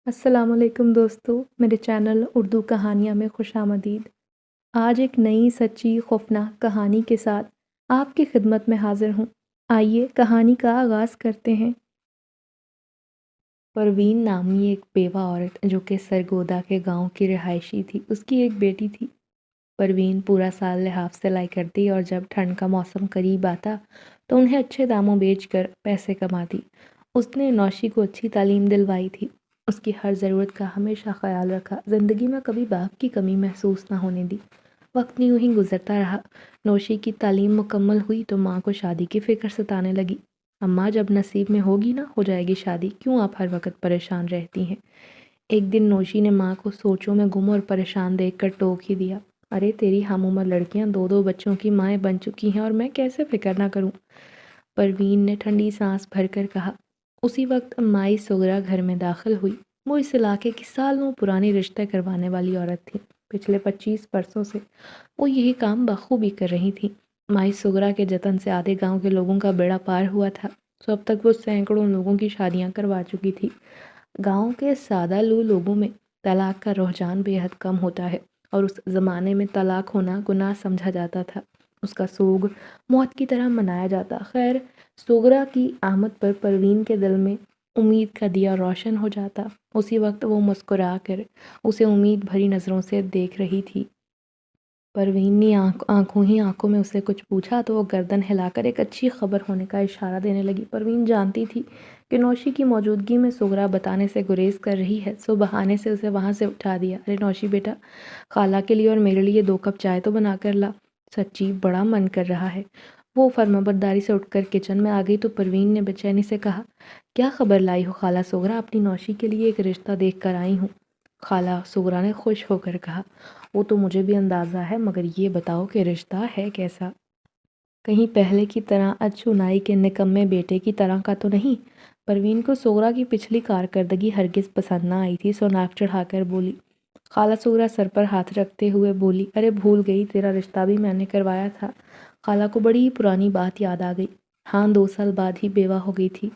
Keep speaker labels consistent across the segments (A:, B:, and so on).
A: السلام علیکم دوستو، میرے چینل اردو کہانیاں میں خوش آمدید۔ آج ایک نئی سچی خوفناک کہانی کے ساتھ آپ کی خدمت میں حاضر ہوں۔ آئیے کہانی کا آغاز کرتے ہیں۔ پروین نامی ایک بیوہ عورت جو کہ سرگودا کے گاؤں کی رہائشی تھی، اس کی ایک بیٹی تھی۔ پروین پورا سال لحاف سلائی کرتی اور جب ٹھنڈ کا موسم قریب آتا تو انہیں اچھے داموں بیچ کر پیسے کماتی۔ اس نے نوشی کو اچھی تعلیم دلوائی تھی، اس کی ہر ضرورت کا ہمیشہ خیال رکھا، زندگی میں کبھی باپ کی کمی محسوس نہ ہونے دی۔ وقت یوں ہی گزرتا رہا۔ نوشی کی تعلیم مکمل ہوئی تو ماں کو شادی کی فکر ستانے لگی۔ اماں جب نصیب میں ہوگی نا ہو جائے گی شادی، کیوں آپ ہر وقت پریشان رہتی ہیں؟ ایک دن نوشی نے ماں کو سوچوں میں گم اور پریشان دیکھ کر ٹوک ہی دیا، ارے تیری ہم عمر لڑکیاں دو بچوں کی مائیں بن چکی ہیں اور میں کیسے فکر نہ کروں؟ پروین نے ٹھنڈی سانس بھر کر کہا۔ اسی وقت مائی سغرا گھر میں داخل ہوئی۔ وہ اس علاقے کی سالوں پرانی رشتے کروانے والی عورت تھی۔ پچھلے 25 برسوں سے وہ یہی کام بخوبی کر رہی تھی۔ مائی سغرا کے جتن سے آدھے گاؤں کے لوگوں کا بیڑا پار ہوا تھا، تو اب تک وہ سینکڑوں لوگوں کی شادیاں کروا چکی تھی۔ گاؤں کے سادہ لوگوں میں طلاق کا رجحان بے حد کم ہوتا ہے، اور اس زمانے میں طلاق ہونا گناہ سمجھا جاتا تھا۔ اس کا سوگ موت کی طرح منایا جاتا۔ خیر، سغرا کی آمد پر پروین کے دل میں امید کا دیا روشن ہو جاتا۔ اسی وقت وہ مسکرا کر اسے امید بھری نظروں سے دیکھ رہی تھی۔ پروین نے آنکھوں میں اسے کچھ پوچھا تو وہ گردن ہلا کر ایک اچھی خبر ہونے کا اشارہ دینے لگی۔ پروین جانتی تھی کہ نوشی کی موجودگی میں سغرا بتانے سے گریز کر رہی ہے، سو بہانے سے اسے وہاں سے اٹھا دیا۔ ارے نوشی بیٹا، خالہ کے لیے اور میرے لیے 2 کپ چائے تو بنا کر لا، سچی بڑا من کر رہا ہے۔ وہ فرمانبرداری سے اٹھ کر کچن میں آ گئی تو پروین نے بے چینی سے کہا، کیا خبر لائی ہو خالہ سغرا؟ اپنی نوشی کے لیے ایک رشتہ دیکھ کر آئی ہوں۔ خالہ سغرا نے خوش ہو کر کہا، وہ تو مجھے بھی اندازہ ہے، مگر یہ بتاؤ کہ رشتہ ہے کیسا؟ کہیں پہلے کی طرح اچھونائی کے نکمے بیٹے کی طرح کا تو نہیں؟ پروین کو سغرا کی پچھلی کارکردگی ہرگز پسند نہ آئی تھی، سو ناک چڑھا کر بولی۔ خالہ سغرا سر پر ہاتھ رکھتے ہوئے بولی، ارے بھول گئی، تیرا رشتہ بھی میں نے کروایا تھا۔ خالہ کو بڑی پرانی بات یاد آ گئی۔ ہاں، 2 سال بعد ہی بیوہ ہو گئی تھی۔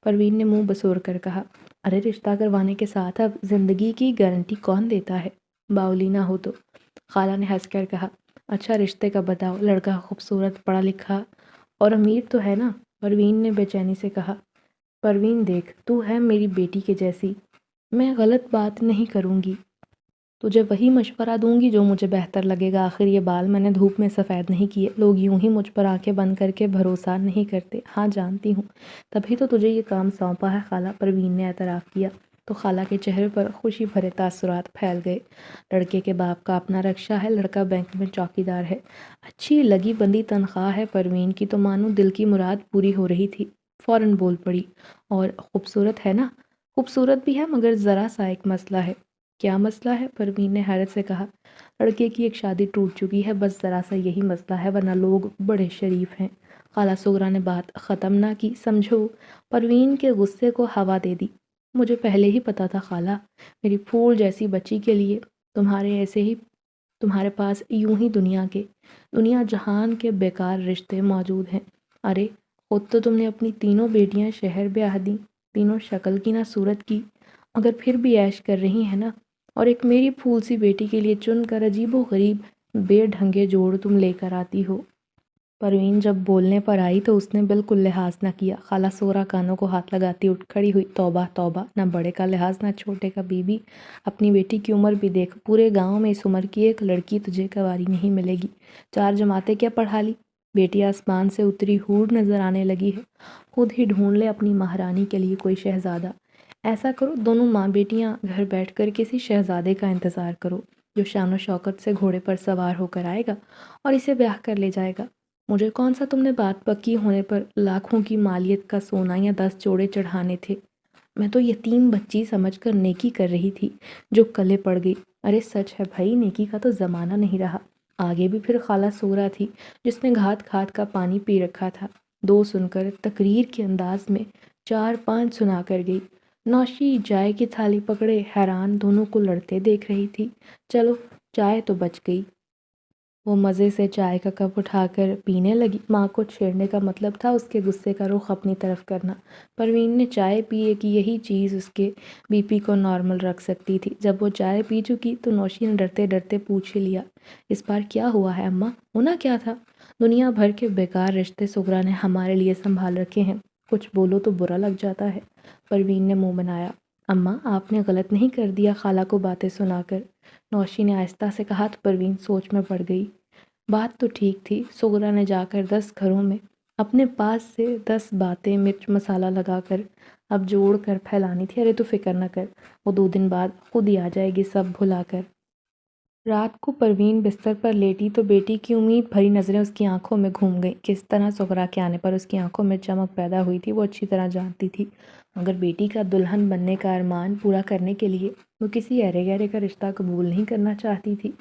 A: پروین نے منہ بسور کر کہا، ارے رشتہ کروانے کے ساتھ اب زندگی کی گارنٹی کون دیتا ہے؟ باولی نہ ہو تو؟ خالہ نے ہنس کر کہا، اچھا رشتے کا بتاؤ، لڑکا خوبصورت، پڑھا لکھا اور امیر تو ہے نا؟ پروین نے بے چینی سے کہا۔ پروین دیکھ، تو ہے میری بیٹی کے جیسی، میں غلط بات نہیں کروں گی، تجھے وہی مشورہ دوں گی جو مجھے بہتر لگے گا۔ آخر یہ بال میں نے دھوپ میں سفید نہیں کیے، لوگ یوں ہی مجھ پر آنکھیں بند کر کے بھروسہ نہیں کرتے۔ ہاں جانتی ہوں، تبھی تو تجھے یہ کام سونپا ہے خالہ، پروین نے اعتراف کیا تو خالہ کے چہرے پر خوشی بھرے تاثرات پھیل گئے۔ لڑکے کے باپ کا اپنا رکشہ ہے، لڑکا بینک میں چوکیدار ہے، اچھی لگی بندی تنخواہ ہے۔ پروین کی تو مانو دل کی مراد پوری ہو رہی تھی، فوراً بول پڑی، اور خوبصورت ہے نا؟ خوبصورت بھی ہے، مگر ذرا سا ایک مسئلہ ہے۔ کیا مسئلہ ہے؟ پروین نے حیرت سے کہا۔ لڑکے کی ایک شادی ٹوٹ چکی ہے، بس ذرا سا یہی مسئلہ ہے، ورنہ لوگ بڑے شریف ہیں۔ خالہ سغرا نے بات ختم نہ کی، سمجھو پروین کے غصے کو ہوا دے دی۔ مجھے پہلے ہی پتا تھا خالہ، میری پھول جیسی بچی کے لیے تمہارے پاس یوں ہی دنیا جہان کے بیکار رشتے موجود ہیں۔ ارے خود تو تم نے اپنی تینوں بیٹیاں شہر بیاہ دیں، تینوں شکل کی نہ صورت کی، مگر پھر بھی عیش کر رہی ہیں نا، اور ایک میری پھول سی بیٹی کے لیے چن کر عجیب و غریب بے ڈھنگے جوڑ تم لے کر آتی ہو۔ پروین جب بولنے پر آئی تو اس نے بالکل لحاظ نہ کیا۔ خالہ سغرا کانوں کو ہاتھ لگاتی اٹھ کھڑی ہوئی، توبہ توبہ، نہ بڑے کا لحاظ نہ چھوٹے کا۔ بی بی، اپنی بیٹی کی عمر بھی دیکھ، پورے گاؤں میں اس عمر کی ایک لڑکی تجھے کنواری نہیں ملے گی۔ 4 جماعتیں کیا پڑھا لی؟ بیٹی آسمان سے اتری حور نظر آنے لگی ہے، خود ہی ڈھونڈ لے اپنی مہارانی کے لیے کوئی شہزادہ۔ ایسا کرو، دونوں ماں بیٹیاں گھر بیٹھ کر کسی شہزادے کا انتظار کرو جو شان و شوکت سے گھوڑے پر سوار ہو کر آئے گا اور اسے بیاہ کر لے جائے گا۔ مجھے کون سا تم نے بات پکی ہونے پر لاکھوں کی مالیت کا سونا یا 10 جوڑے چڑھانے تھے؟ میں تو یتیم بچی سمجھ کر نیکی کر رہی تھی جو کلے پڑ گئی۔ ارے سچ ہے بھائی، نیکی کا تو زمانہ نہیں رہا۔ آگے بھی پھر خالہ سغرا تھی جس نے گھات گھات کا پانی پی رکھا تھا۔ 2 سن کر تقریر کے انداز میں 4-5 سنا کر گئی۔ نوشی چائے کی تھالی پکڑے حیران دونوں کو لڑتے دیکھ رہی تھی۔ چلو چائے تو بچ گئی۔ وہ مزے سے چائے کا کپ اٹھا کر پینے لگی۔ ماں کو چھیڑنے کا مطلب تھا اس کے غصے کا رخ اپنی طرف کرنا۔ پروین نے چائے پی کہ یہی چیز اس کے بی پی کو نارمل رکھ سکتی تھی۔ جب وہ چائے پی چکی تو نوشی نے ڈرتے ڈرتے پوچھ ہی لیا، اس بار کیا ہوا ہے اماں؟ ہونا کیا تھا؟ دنیا بھر کے بیکار رشتے سغرا نے ہمارے لیے سنبھال رکھے ہیں، کچھ بولو تو برا لگ جاتا ہے۔ پروین نے منہ بنایا۔ اماں آپ نے غلط نہیں کر دیا خالہ کو باتیں سنا کر، نوشی نے آہستہ سے کہا تو پروین سوچ میں پڑ گئی۔ بات تو ٹھیک تھی، سغرا نے جا کر 10 گھروں میں اپنے پاس سے 10 باتیں مرچ مسالہ لگا کر اب جوڑ کر پھیلانی تھی۔ ارے تو فکر نہ کر، وہ 2 دن بعد خود ہی آ جائے گی سب بھلا کر۔ رات کو پروین بستر پر لیٹی تو بیٹی کی امید بھری نظریں اس کی آنکھوں میں گھوم گئیں۔ کس طرح سغرا کے آنے پر اس کی آنکھوں میں چمک پیدا ہوئی تھی وہ اچھی طرح جانتی تھی، مگر بیٹی کا دلہن بننے کا ارمان پورا کرنے کے لیے وہ کسی ایرے گیرے کا رشتہ قبول نہیں کرنا چاہتی تھی۔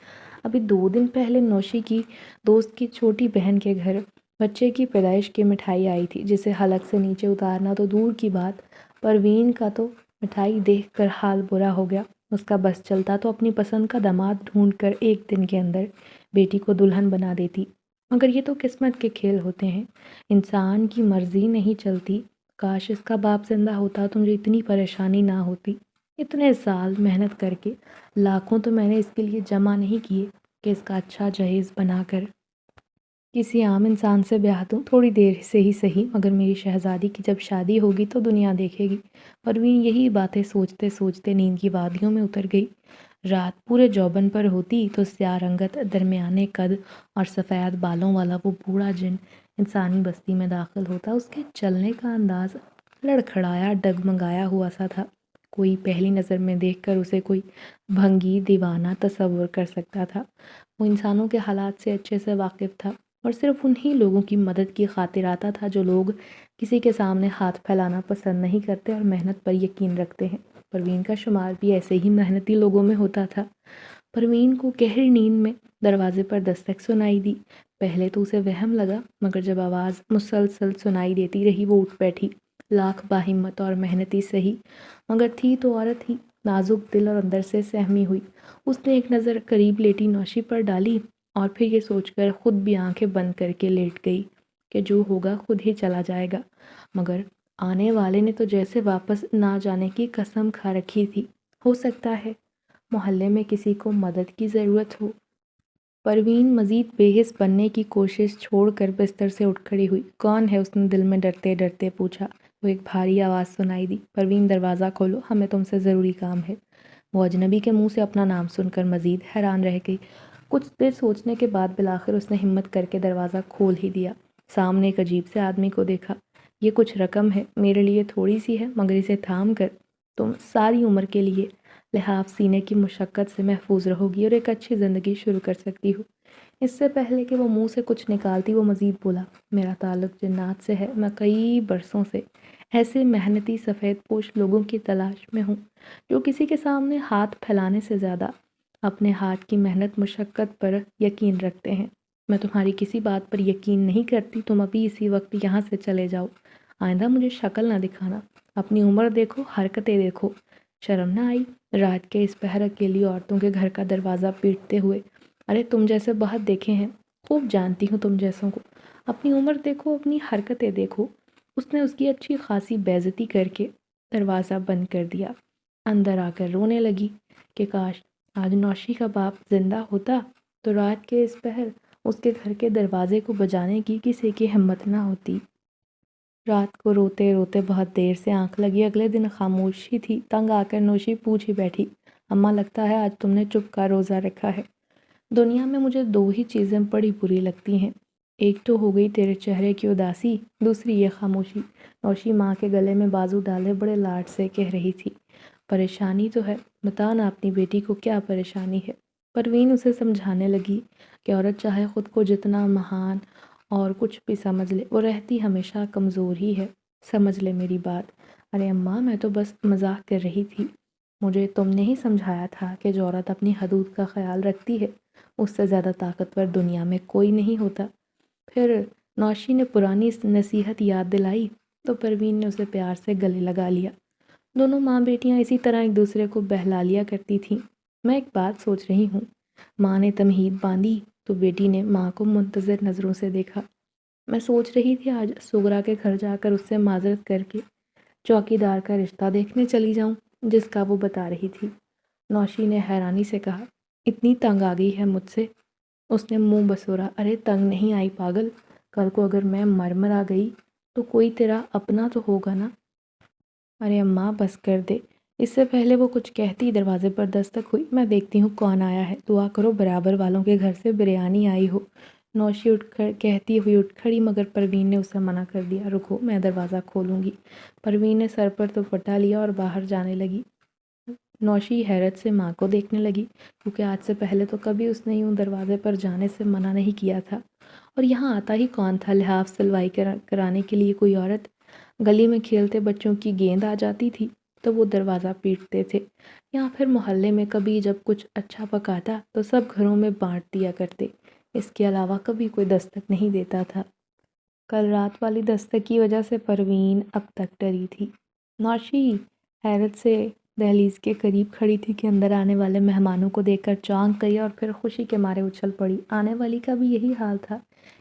A: ابھی 2 دن پہلے نوشی کی دوست کی چھوٹی بہن کے گھر بچے کی پیدائش کی مٹھائی آئی تھی، جسے حلق سے نیچے اتارنا تو دور کی بات، پروین کا تو مٹھائی دیکھ کر حال برا ہو گیا۔ اس کا بس چلتا تو اپنی پسند کا داماد ڈھونڈ کر 1 دن کے اندر بیٹی کو دلہن بنا دیتی، مگر یہ تو قسمت کے کھیل ہوتے ہیں، انسان کی مرضی نہیں چلتی۔ کاش اس کا باپ زندہ ہوتا تو مجھے اتنی پریشانی نہ ہوتی۔ اتنے سال محنت کر کے لاکھوں تو میں نے اس کے لیے جمع نہیں کیے کہ اس کا اچھا جہیز بنا کر کسی عام انسان سے بیاہ دوں، تھوڑی دیر سے ہی صحیح، مگر میری شہزادی کی جب شادی ہوگی تو دنیا دیکھے گی۔ پروین یہی باتیں سوچتے سوچتے نیند کی وادیوں میں اتر گئی۔ رات پورے جوبن پر ہوتی تو سیاہ رنگت درمیانے قد اور سفید بالوں والا وہ بوڑھا جن انسانی بستی میں داخل ہوتا۔ اس کے چلنے کا انداز لڑکھڑایا ڈگمگایا ہوا سا تھا، کوئی پہلی نظر میں دیکھ کر اسے کوئی بھنگی دیوانہ تصور کر سکتا تھا۔ وہ انسانوں کے حالات سے اچھے سے واقف تھا اور صرف انہی لوگوں کی مدد کی خاطر آتا تھا جو لوگ کسی کے سامنے ہاتھ پھیلانا پسند نہیں کرتے اور محنت پر یقین رکھتے ہیں۔ پروین کا شمار بھی ایسے ہی محنتی لوگوں میں ہوتا تھا۔ پروین کو گہری نیند میں دروازے پر دستک سنائی دی۔ پہلے تو اسے وہم لگا، مگر جب آواز مسلسل سنائی دیتی رہی وہ اٹھ بیٹھی۔ لاکھ باہمت اور محنتی سہی، مگر تھی تو عورت ہی، نازک دل اور اندر سے سہمی ہوئی۔ اس نے ایک نظر قریب لیٹی نوشی پر ڈالی اور پھر یہ سوچ کر خود بھی آنکھیں بند کر کے لیٹ گئی کہ جو ہوگا خود ہی چلا جائے گا، مگر آنے والے نے تو جیسے واپس نہ جانے کی قسم کھا رکھی تھی۔ ہو سکتا ہے محلے میں کسی کو مدد کی ضرورت ہو۔ پروین مزید بے حس بننے کی کوشش چھوڑ کر بستر سے اٹھ کھڑی ہوئی۔ کون ہے؟ اس نے دل میں ڈرتے ڈرتے پوچھا۔ وہ ایک بھاری آواز سنائی دی، پروین دروازہ کھولو، ہمیں تم سے ضروری کام ہے۔ وہ اجنبی کے منہ سے اپنا نام سن کر مزید حیران رہ گئی۔ کچھ دیر سوچنے کے بعد بالآخر اس نے ہمت کر کے دروازہ کھول ہی دیا۔ سامنے ایک عجیب سے آدمی کو دیکھا۔ یہ کچھ رقم ہے، میرے لیے تھوڑی سی ہے، مگر اسے تھام کر تم ساری عمر کے لیے لحاف سینے کی مشقت سے محفوظ رہو گی اور ایک اچھی زندگی شروع کر سکتی ہو۔ اس سے پہلے کہ وہ منہ سے کچھ نکالتی وہ مزید بولا، میرا تعلق جنات سے ہے، میں کئی برسوں سے ایسے محنتی سفید پوش لوگوں کی تلاش میں ہوں جو کسی کے سامنے ہاتھ پھیلانے سے زیادہ اپنے ہاتھ کی محنت مشقت پر یقین رکھتے ہیں۔ میں تمہاری کسی بات پر یقین نہیں کرتی، تم ابھی اسی وقت یہاں سے چلے جاؤ، آئندہ مجھے شکل نہ دکھانا، اپنی عمر دیکھو، حرکتیں دیکھو، شرم نہ آئی رات کے اس پہر اکیلی عورتوں کے گھر کا دروازہ پیٹتے ہوئے؟ ارے تم جیسے بہت دیکھے ہیں، خوب جانتی ہوں تم جیسوں کو، اپنی عمر دیکھو، اپنی حرکتیں دیکھو۔ اس نے اس کی اچھی خاصی بےعزتی کر کے دروازہ بند کر دیا۔ اندر آ کر رونے لگی کہ کاش آج نوشی کا باپ زندہ ہوتا تو رات کے اس پہر اس کے گھر کے دروازے کو بجانے کی کسی کی ہمت نہ ہوتی۔ رات کو روتے روتے بہت دیر سے آنکھ لگی۔ اگلے دن خاموشی تھی۔ تنگ آ کر نوشی پوچھ ہی بیٹھی، اماں لگتا ہے آج تم نے چپ کا روزہ رکھا ہے۔ دنیا میں مجھے 2 ہی چیزیں بڑی بری لگتی ہیں، ایک تو ہو گئی تیرے چہرے کی اداسی، دوسری یہ خاموشی۔ نوشی ماں کے گلے میں بازو ڈالے بڑے لاڈ سے کہہ رہی تھی۔ پریشانی تو ہے، بتا نا اپنی بیٹی کو کیا پریشانی ہے۔ پروین اسے سمجھانے لگی کہ عورت چاہے خود کو جتنا مہان اور کچھ بھی سمجھ لے، وہ رہتی ہمیشہ کمزور ہی ہے، سمجھ لے میری بات۔ ارے اماں میں تو بس مزاح کر رہی تھی، مجھے تم نے ہی سمجھایا تھا کہ جو عورت اپنی حدود کا خیال رکھتی ہے اس سے زیادہ طاقتور دنیا میں کوئی نہیں ہوتا۔ پھر نوشی نے پرانی نصیحت یاد دلائی تو پروین نے اسے پیار سے گلے لگا لیا۔ دونوں ماں بیٹیاں اسی طرح ایک دوسرے کو بہلا لیا کرتی تھیں۔ میں ایک بات سوچ رہی ہوں، ماں نے تمہید باندھی تو بیٹی نے ماں کو منتظر نظروں سے دیکھا۔ میں سوچ رہی تھی آج سغرا کے گھر جا کر اس سے معذرت کر کے چوکی دار کا رشتہ دیکھنے چلی جاؤں جس کا وہ بتا رہی تھی۔ نوشی نے حیرانی سے کہا، اتنی تنگ آ گئی ہے مجھ سے؟ اس نے منہ بسورا، ارے تنگ نہیں آئی پاگل، کل کو اگر میں مر آ گئی تو کوئی تیرا اپنا تو ہوگا نا۔ ارے اماں بس کر دے۔ اس سے پہلے وہ کچھ کہتی دروازے پر دستک ہوئی۔ میں دیکھتی ہوں کون آیا ہے، دعا کرو برابر والوں کے گھر سے بریانی آئی ہو۔ نوشی اٹھ کر کہتی ہوئی اٹھ کھڑی، مگر پروین نے اسے منع کر دیا، رکو میں دروازہ کھولوں گی۔ پروین نے سر پر دوپٹہ لیا اور باہر جانے لگی۔ نوشی حیرت سے ماں کو دیکھنے لگی، کیونکہ آج سے پہلے تو کبھی اس نے یوں دروازے پر جانے سے منع نہیں کیا تھا۔ اور یہاں آتا ہی کون تھا؟ لحاف سلوائی کرانے کے لیے کوئی عورت؟ گلی میں کھیلتے بچوں کی گیند آ جاتی تھی تو وہ دروازہ پیٹتے تھے، یا پھر محلے میں کبھی جب کچھ اچھا پکاتا تو سب گھروں میں بانٹ دیا کرتے۔ اس کے علاوہ کبھی کوئی دستک نہیں دیتا تھا۔ کل رات والی دستک کی وجہ سے پروین اب تک ڈری تھی۔ نوشی حیرت سے دہلیز کے قریب کھڑی تھی کہ اندر آنے والے مہمانوں کو دیکھ کر چونک گئی اور پھر خوشی کے مارے اچھل پڑی۔ آنے والی کا بھی یہی حال تھا۔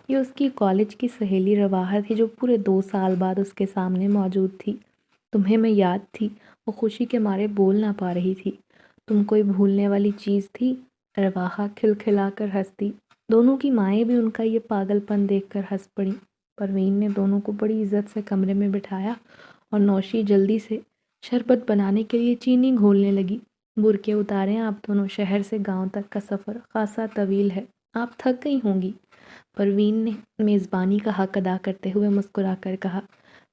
A: یہ اس کی کالج کی سہیلی رواحہ تھی جو پورے 2 سال بعد اس کے سامنے موجود تھی۔ تمہیں میں یاد تھی؟ وہ خوشی کے مارے بول نہ پا رہی تھی۔ تم کوئی بھولنے والی چیز تھی؟ رواحہ کھلکھلا کر ہنستی۔ دونوں کی مائیں بھی ان کا یہ پاگل پن دیکھ کر ہنس پڑیں۔ پروین نے دونوں کو بڑی عزت سے کمرے میں بٹھایا اور نوشی جلدی سے شربت بنانے کے لیے چینی گھولنے لگی۔ برقعے اتاریں، آپ دونوں، شہر سے گاؤں تک کا سفر خاصا طویل ہے، آپ تھک گئی ہوں گی۔ پروین نے میزبانی کا حق ادا کرتے ہوئے مسکرا کر کہا۔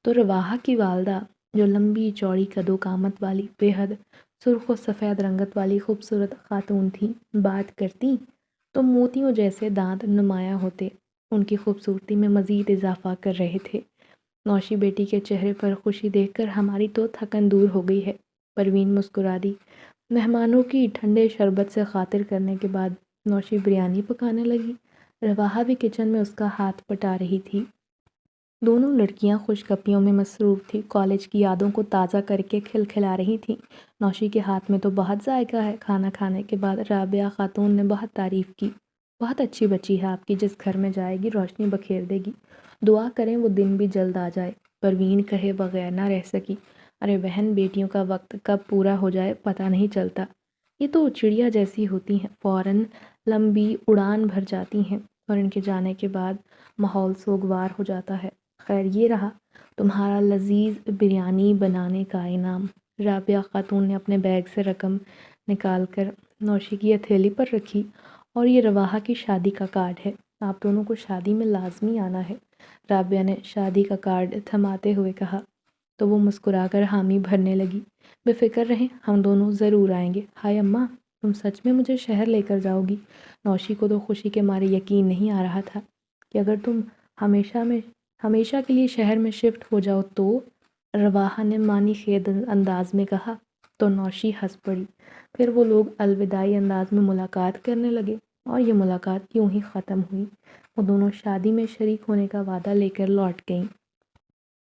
A: تو رواحہ کی والدہ، جو لمبی چوڑی قد و قامت والی بے حد سرخ و سفید رنگت والی خوبصورت خاتون تھی، بات کرتی تو موتیوں جیسے دانت نمایاں ہوتے ان کی خوبصورتی میں مزید اضافہ کر رہے تھے۔ نوشی بیٹی کے چہرے پر خوشی دیکھ کر، ہماری تو تھکن دور ہو گئی ہے۔ پروین مسکرا دی۔ مہمانوں کی ٹھنڈے شربت سے خاطر کرنے کے بعد نوشی بریانی پکانے لگی۔ رواحہ بھی کچن میں اس کا ہاتھ بٹا رہی تھی۔ دونوں لڑکیاں خوش گپیوں میں مصروف تھیں، کالج کی یادوں کو تازہ کر کے کھلکھلا رہی تھیں۔ نوشی کے ہاتھ میں تو بہت ذائقہ ہے۔ کھانا کھانے کے بعد رابعہ خاتون نے بہت تعریف کی۔ بہت اچھی بچی ہے آپ کی، جس گھر میں جائے گی روشنی بکھیر دے گی۔ دعا کریں وہ دن بھی جلد آ جائے۔ پروین کہے بغیر نہ رہ سکی، ارے بہن، بیٹیوں کا وقت کب پورا ہو جائے پتہ نہیں چلتا۔ یہ تو چڑیا جیسی ہوتی ہیں، فوراً لمبی اڑان بھر جاتی ہیں اور ان کے جانے کے بعد ماحول سوگوار ہو جاتا ہے۔ خیر یہ رہا تمہارا لذیذ بریانی بنانے کا انعام۔ رابعہ خاتون نے اپنے بیگ سے رقم نکال کر نوشی کی ہتھیلی پر رکھی، اور یہ رواحہ کی شادی کا کارڈ ہے، آپ دونوں کو شادی میں لازمی آنا ہے۔ رابعہ نے شادی کا کارڈ تھماتے ہوئے کہا تو وہ مسکرا کر حامی بھرنے لگی۔ بے فکر رہیں، ہم دونوں ضرور آئیں گے۔ ہائے اماں، تم سچ میں مجھے شہر لے کر جاؤ گی؟ نوشی کو تو خوشی کے مارے یقین نہیں آ رہا تھا کہ اگر تم ہمیشہ کے لیے شہر میں شفٹ ہو جاؤ تو؟ رواحہ نے معنی خیز انداز میں کہا تو نوشی ہنس پڑی۔ پھر وہ لوگ الوداعی انداز میں ملاقات کرنے لگے اور یہ ملاقات یوں ہی ختم ہوئی۔ وہ دونوں شادی میں شریک ہونے کا وعدہ لے کر لوٹ گئیں۔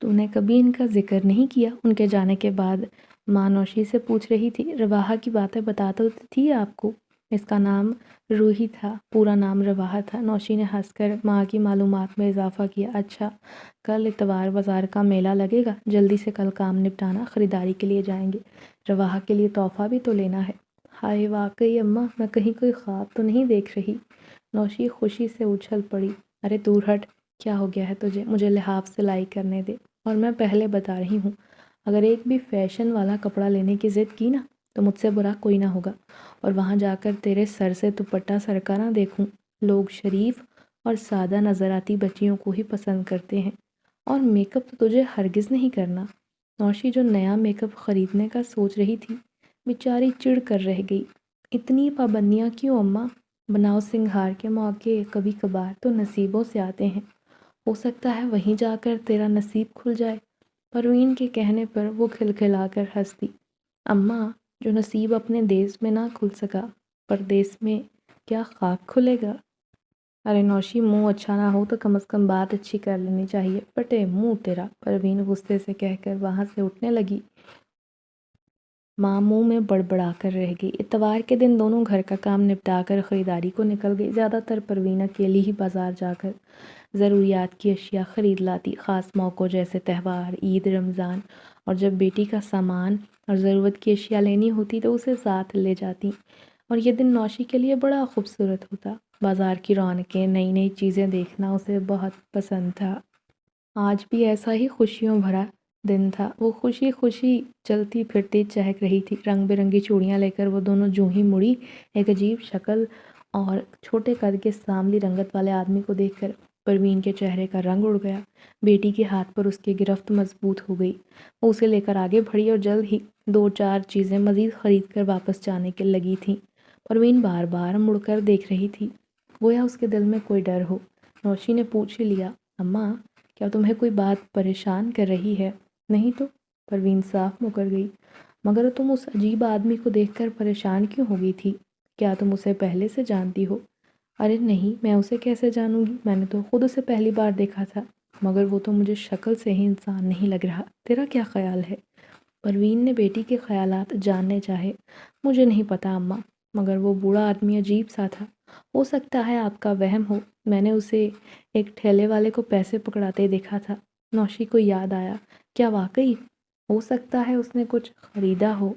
A: تو نے کبھی ان کا ذکر نہیں کیا؟ ان کے جانے کے بعد ماں نوشی سے پوچھ رہی تھی۔ رواحہ کی باتیں بتاتا تھی آپ کو؟ اس کا نام روحی تھا، پورا نام رواحہ تھا۔ نوشی نے ہنس کر ماں کی معلومات میں اضافہ کیا۔ اچھا، کل اتوار بازار کا میلہ لگے گا، جلدی سے کل کام نپٹانا، خریداری کے لیے جائیں گے، رواحہ کے لیے تحفہ بھی تو لینا ہے۔ ہائے واقعی اماں، میں کہیں کوئی خواب تو نہیں دیکھ رہی؟ نوشی خوشی سے اچھل پڑی۔ ارے دور ہٹ، کیا ہو گیا ہے تجھے؟ مجھے لحاف سلائی کرنے دے، اور میں پہلے بتا رہی ہوں، اگر ایک بھی فیشن والا کپڑا لینے کی ضد کی نا تو مجھ سے برا کوئی نہ ہوگا، اور وہاں جا کر تیرے سر سے دوپٹہ سرکا نہ دیکھوں۔ لوگ شریف اور سادہ نظر آتی بچیوں کو ہی پسند کرتے ہیں، اور میک اپ تو تجھے ہرگز نہیں کرنا۔ نوشی جو نیا میک اپ خریدنے کا سوچ رہی تھی، بیچاری چڑ کر رہ گئی۔ اتنی پابندیاں کیوں اماں؟ بناؤ سنگھار کے موقع کبھی کبھار تو نصیبوں سے آتے ہیں، ہو سکتا ہے وہیں جا کر تیرا نصیب کھل جائے۔ پروین کے کہنے پر وہ کھلکھلا کر ہنس دی۔ اماں، جو نصیب اپنے دیس میں نہ کھل سکا، پردیس میں کیا خاک کھلے گا؟ ارے نوشی، منہ اچھا نہ ہو تو کم از کم بات اچھی کر لینی چاہیے، پٹے منہ تیرا، پروین غصے سے کہہ کر وہاں سے اٹھنے لگی۔ ماں منہ میں بڑبڑا کر رہ گئی۔ اتوار کے دن دونوں گھر کا کام نپٹا کر خریداری کو نکل گئی۔ زیادہ تر پروین اکیلی ہی بازار جا کر ضروریات کی اشیاء خرید لاتی، خاص موقعوں جیسے تہوار، عید، رمضان، اور جب بیٹی کا سامان اور ضرورت کی اشیاء لینی ہوتی تو اسے ساتھ لے جاتی، اور یہ دن نوشی کے لیے بڑا خوبصورت ہوتا۔ بازار کی رونقیں، نئی نئی چیزیں دیکھنا اسے بہت پسند تھا۔ آج بھی ایسا ہی خوشیوں بھرا دن تھا۔ وہ خوشی خوشی چلتی پھرتی چہک رہی تھی۔ رنگ برنگی چوڑیاں لے کر وہ دونوں جوں ہی مڑی، ایک عجیب شکل اور چھوٹے قد کے سانولی رنگت والے آدمی کو دیکھ کر پروین کے چہرے کا رنگ اڑ گیا۔ بیٹی کے ہاتھ پر اس کی گرفت مضبوط ہو گئی۔ وہ اسے لے کر آگے بڑھی اور جلد ہی 2-4 چیزیں مزید خرید کر واپس جانے کے لگی تھی۔ پروین بار بار مڑ کر دیکھ رہی تھی، گویا اس کے دل میں کوئی ڈر ہو۔ نوشی نے پوچھ لیا، اماں کیا تمہیں کوئی بات پریشان کر رہی ہے؟ نہیں تو، پروین صاف مکر گئی۔ مگر تم اس عجیب آدمی کو دیکھ کر پریشان کیوں ہو گئی تھی؟ کیا تم اسے پہلے سے جانتی ہو؟ ارے نہیں، میں اسے کیسے جانوں گی، میں نے تو خود اسے پہلی بار دیکھا تھا، مگر وہ تو مجھے شکل سے ہی انسان نہیں لگ رہا۔ تیرا کیا خیال ہے؟ پروین نے بیٹی کے خیالات جاننے چاہے۔ مجھے نہیں پتا اماں، مگر وہ بوڑھا آدمی عجیب سا تھا۔ ہو سکتا ہے آپ کا وہم ہو، میں نے اسے ایک ٹھیلے والے کو پیسے پکڑاتے دیکھا تھا۔ نوشی کو یاد آیا، کیا واقعی؟ ہو سکتا ہے اس نے کچھ خریدا ہو۔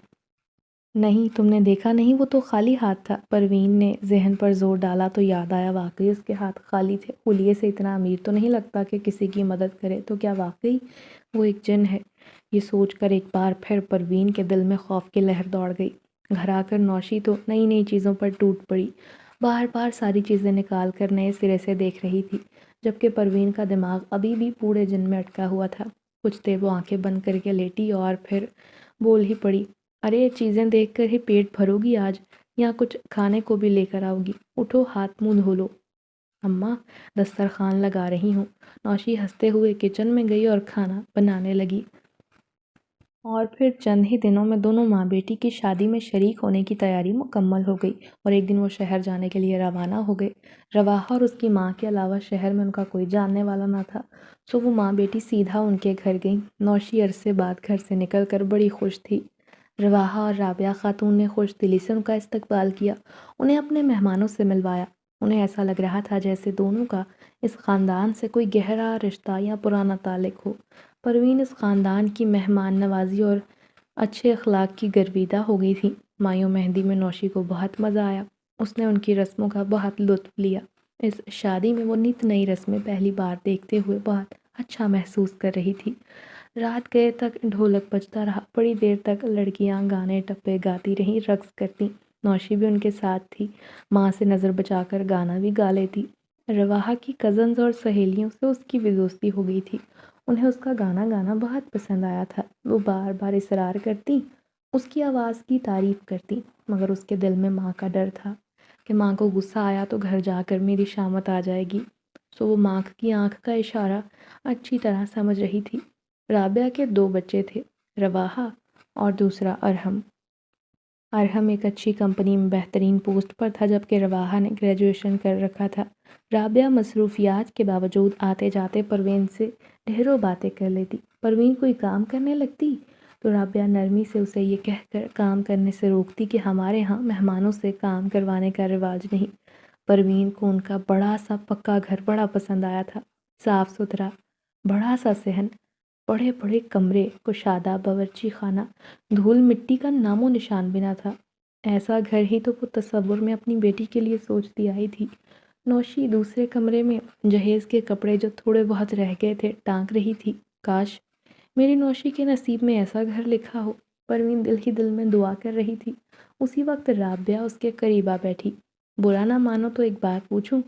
A: نہیں، تم نے دیکھا نہیں، وہ تو خالی ہاتھ تھا۔ پروین نے ذہن پر زور ڈالا تو یاد آیا، واقعی اس کے ہاتھ خالی تھے۔ حلیے سے اتنا امیر تو نہیں لگتا کہ کسی کی مدد کرے، تو کیا واقعی وہ ایک جن ہے؟ یہ سوچ کر ایک بار پھر پروین کے دل میں خوف کی لہر دوڑ گئی۔ گھر آ کر نوشی تو نئی نئی چیزوں پر ٹوٹ پڑی، بار بار ساری چیزیں نکال کر نئے سرے سے دیکھ رہی تھی، جبکہ پروین کا دماغ ابھی بھی پورے جن میں اٹکا ہوا تھا۔ کچھ دیر وہ آنکھیں بند کر کے لیٹی اور پھر بول ہی پڑی، ارے یہ چیزیں دیکھ کر ہی پیٹ بھرو گی آج، یا کچھ کھانے کو بھی لے کر آؤ گی؟ اٹھو، ہاتھ منہ دھو لو۔ اماں دسترخوان لگا رہی ہوں۔ نوشی ہنستے ہوئے کچن میں گئی اور کھانا بنانے لگی۔ اور پھر چند ہی دنوں میں دونوں ماں بیٹی کی شادی میں شریک ہونے کی تیاری مکمل ہو گئی، اور ایک دن وہ شہر جانے کے لیے روانہ ہو گئے۔ رواحہ اور اس کی ماں کے علاوہ شہر میں ان کا کوئی جاننے والا نہ تھا، سو وہ ماں بیٹی سیدھا ان کے گھر گئیں۔ نوشی عرصے بعد گھر سے نکل کر بڑی خوش تھی۔ رواحہ اور رابعہ خاتون نے خوش دلی سے ان کا استقبال کیا، انہیں اپنے مہمانوں سے ملوایا۔ انہیں ایسا لگ رہا تھا جیسے دونوں کا اس خاندان سے کوئی گہرا رشتہ یا پرانا تعلق ہو۔ پروین اس خاندان کی مہمان نوازی اور اچھے اخلاق کی گرویدہ ہو گئی تھی۔ مایوں مہندی میں نوشی کو بہت مزہ آیا، اس نے ان کی رسموں کا بہت لطف لیا۔ اس شادی میں وہ نت نئی رسمیں پہلی بار دیکھتے ہوئے بہت اچھا محسوس کر رہی تھی۔ رات گئے تک ڈھولک بجتا رہا، بڑی دیر تک لڑکیاں گانے ٹپے گاتی رہیں، رقص کرتی۔ نوشی بھی ان کے ساتھ تھی، ماں سے نظر بچا کر گانا بھی گا لیتی۔ رواحہ کی کزنز اور سہیلیوں سے اس کی بھی دوستی ہو گئی تھی، انہیں اس کا گانا گانا بہت پسند آیا تھا۔ وہ بار بار اصرار کرتی، اس کی آواز کی تعریف کرتی، مگر اس کے دل میں ماں کا ڈر تھا کہ ماں کو غصہ آیا تو گھر جا کر میری شامت آ جائے گی، سو وہ ماں کی آنکھ کا اشارہ اچھی طرح سمجھ رہی تھی۔ رابعہ کے 2 بچے تھے، رواحہ اور دوسرا ارحم۔ ارحم ایک اچھی کمپنی میں بہترین پوسٹ پر تھا، جبکہ رواحہ نے گریجویشن کر رکھا تھا۔ رابعہ مصروفیات کے باوجود آتے جاتے پروین سے ڈھیروں باتیں کر لیتی۔ پروین کوئی کام کرنے لگتی تو رابعہ نرمی سے اسے یہ کہہ کر کام کرنے سے روکتی کہ ہمارے ہاں مہمانوں سے کام کروانے کا رواج نہیں۔ پروین کو ان کا بڑا سا پکا گھر بڑا پسند آیا تھا، صاف ستھرا، بڑا سا صحن، بڑے بڑے کمرے، کشادہ باورچی خانہ، دھول مٹی کا نام و نشان بھی نہ تھا۔ ایسا گھر ہی تو وہ تصور میں اپنی بیٹی کے لیے سوچتی آئی تھی۔ نوشی دوسرے کمرے میں جہیز کے کپڑے جو تھوڑے بہت رہ گئے تھے ٹانک رہی تھی، کاش میری نوشی کے نصیب میں ایسا گھر لکھا ہو۔ پروین دل ہی دل میں دعا کر رہی تھی۔ اسی وقت رابعہ اس کے قریب آ بیٹھی۔ برا نہ مانو تو ایک بات پوچھوں؟